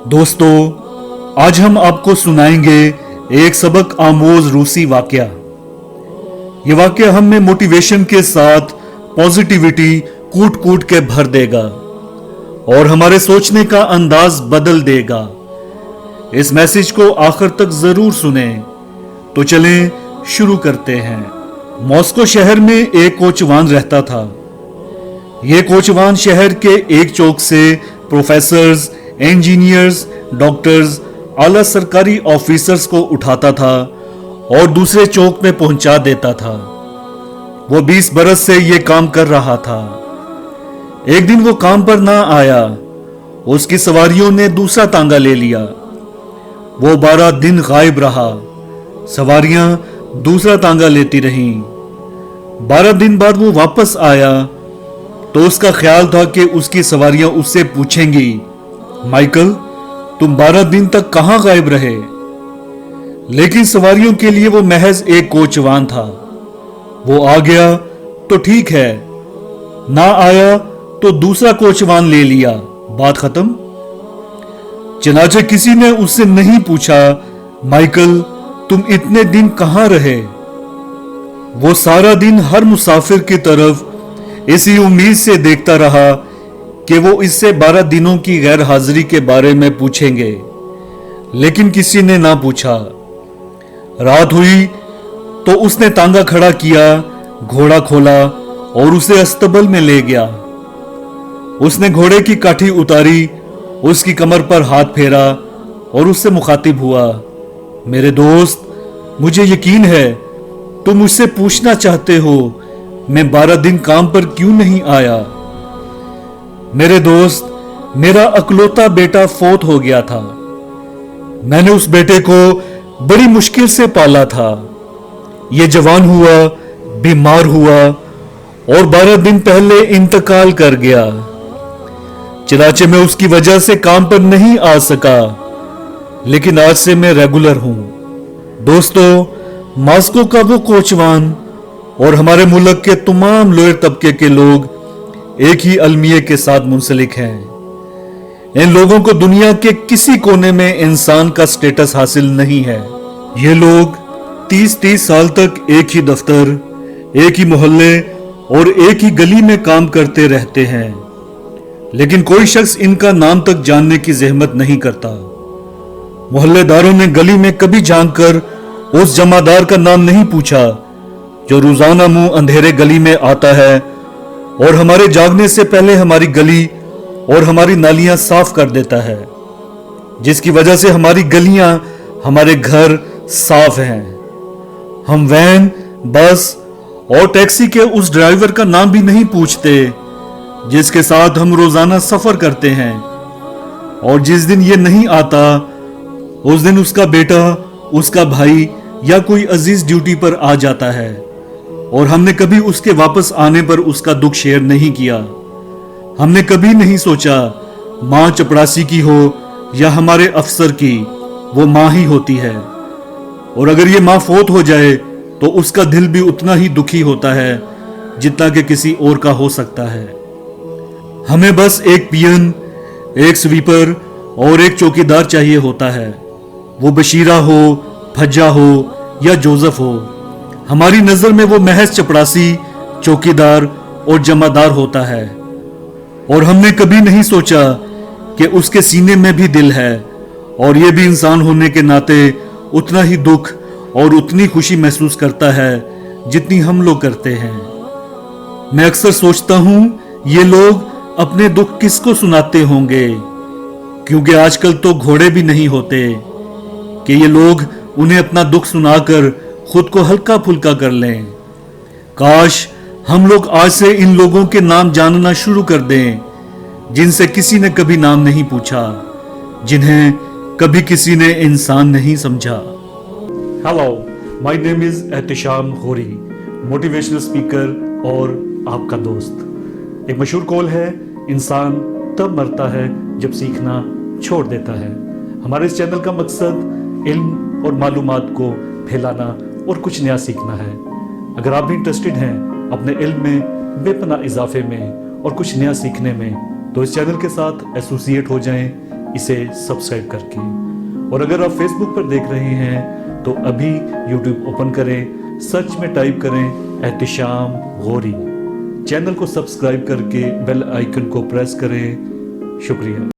दोस्तों, आज हम आपको सुनाएंगे एक सबक आमोज रूसी वाकया। ये वाकया हम में मोटिवेशन के साथ पॉजिटिविटी कूट कूट के भर देगा और हमारे सोचने का अंदाज बदल देगा। इस मैसेज को आखिर तक जरूर सुने। तो चलें शुरू करते हैं। मॉस्को शहर में एक कोचवान रहता था। यह कोचवान शहर के एक चौक से प्रोफेसर्स, इंजीनियर्स, डॉक्टर्स, आला सरकारी ऑफिसर्स को उठाता था और दूसरे चौक में पहुंचा देता था। वो 20 बरस से ये काम कर रहा था। एक दिन वो काम पर ना आया। उसकी सवारियों ने दूसरा तांगा ले लिया। वो 12 दिन गायब रहा। सवारियां दूसरा तांगा लेती रहीं। 12 दिन बाद वो वापस आया तो उसका ख्याल था कि उसकी सवारियां उससे पूछेंगी, माइकल, तुम 12 दिन तक कहां गायब रहे? लेकिन सवारियों के लिए वो महज एक कोचवान था। वो आ गया तो ठीक है, ना आया तो दूसरा कोचवान ले लिया, बात खत्म। चनाचे किसी ने उससे नहीं पूछा, माइकल, तुम इतने दिन कहां रहे? वो सारा दिन हर मुसाफिर की तरफ इसी उम्मीद से देखता रहा कि वो इससे 12 दिनों की गैर हाजिरी के बारे में पूछेंगे, लेकिन किसी ने ना पूछा। रात हुई तो उसने तांगा खड़ा किया, घोड़ा खोला और उसे अस्तबल में ले गया। उसने घोड़े की काठी उतारी, उसकी कमर पर हाथ फेरा और उससे मुखातिब हुआ, मेरे दोस्त, मुझे यकीन है तुम मुझसे पूछना चाहते हो मैं 12 दिन काम पर क्यों नहीं आया। मेरे दोस्त, मेरा अकलौता बेटा फौत हो गया था। मैंने उस बेटे को बड़ी मुश्किल से पाला था। ये जवान हुआ, बीमार हुआ और 12 दिन पहले इंतकाल कर गया। चनाचे मैं उसकी वजह से काम पर नहीं आ सका, लेकिन आज से मैं रेगुलर हूं। दोस्तों, मॉस्को का वो कोचवान और हमारे मुल्क के तमाम लोअर तबके के लोग एक ही अलमिये के साथ मुंसलिक हैं। इन लोगों को दुनिया के किसी कोने में इंसान का स्टेटस हासिल नहीं है। ये लोग 30-30 साल तक एक ही दफ्तर, एक ही मोहल्ले और एक ही गली में काम करते रहते हैं, लेकिन कोई शख्स इनका नाम तक जानने की जहमत नहीं करता। मोहल्लेदारों ने गली में कभी झांककर उस जमादार का नाम नहीं पूछा जो रोजाना मुंह अंधेरे गली में आता है और हमारे जागने से पहले हमारी गली और हमारी नालियां साफ कर देता है, जिसकी वजह से हमारी गलियां, हमारे घर साफ हैं। हम वैन, बस और टैक्सी के उस ड्राइवर का नाम भी नहीं पूछते जिसके साथ हम रोजाना सफर करते हैं, और जिस दिन ये नहीं आता उस दिन उसका बेटा, उसका भाई या कोई अजीज ड्यूटी पर आ जाता है और हमने कभी उसके वापस आने पर उसका दुख शेयर नहीं किया। हमने कभी नहीं सोचा मां चपड़ासी की हो या हमारे अफसर की, वो मां ही होती है, और अगर ये मां फौत हो जाए तो उसका दिल भी उतना ही दुखी होता है जितना कि किसी और का हो सकता है। हमें बस एक पियन, एक स्वीपर और एक चौकीदार चाहिए होता है। वो बशीरा हो, फज्जा हो या जोसेफ हो, हमारी नजर में वो महज चपड़ासी, चौकीदार और जमादार होता है। और हमने कभी नहीं सोचा कि उसके सीने में भी दिल है और ये भी इंसान होने के नाते उतना ही दुख और उतनी खुशी महसूस करता है जितनी हम लोग करते हैं। मैं अक्सर सोचता हूं ये लोग अपने दुख किसको सुनाते होंगे, क्योंकि आजकल तो घोड़े भी नहीं होते कि ये लोग उन्हें अपना दुख सुनाकर खुद को हल्का फुल्का कर लें। काश हम लोग आज से इन लोगों के नाम जानना शुरू कर दें जिनसे किसी ने कभी नाम नहीं पूछा, जिन्हें कभी किसी ने इंसान नहीं समझा। Hello, my name is Ehtisham Gauri, motivational speaker और आपका दोस्त। एक मशहूर कॉल है, इंसान तब मरता है जब सीखना छोड़ देता है। हमारे इस चैनल का मकसद इल्म और मालूमात को फैलाना और कुछ नया सीखना है। अगर आप भी इंटरेस्टेड हैं अपने इल्म में बेपनाह इजाफे में और कुछ नया सीखने में, तो इस चैनल के साथ एसोसिएट हो जाएं, اسے سبسکرائب کر کے. اور اگر آپ فیس بک پر دیکھ رہے ہیں تو ابھی یوٹیوب اوپن کریں, سرچ میں ٹائپ کریں احتشام غوری. چینل کو سبسکرائب کر کے بیل آئیکن کو پریس کریں. شکریہ.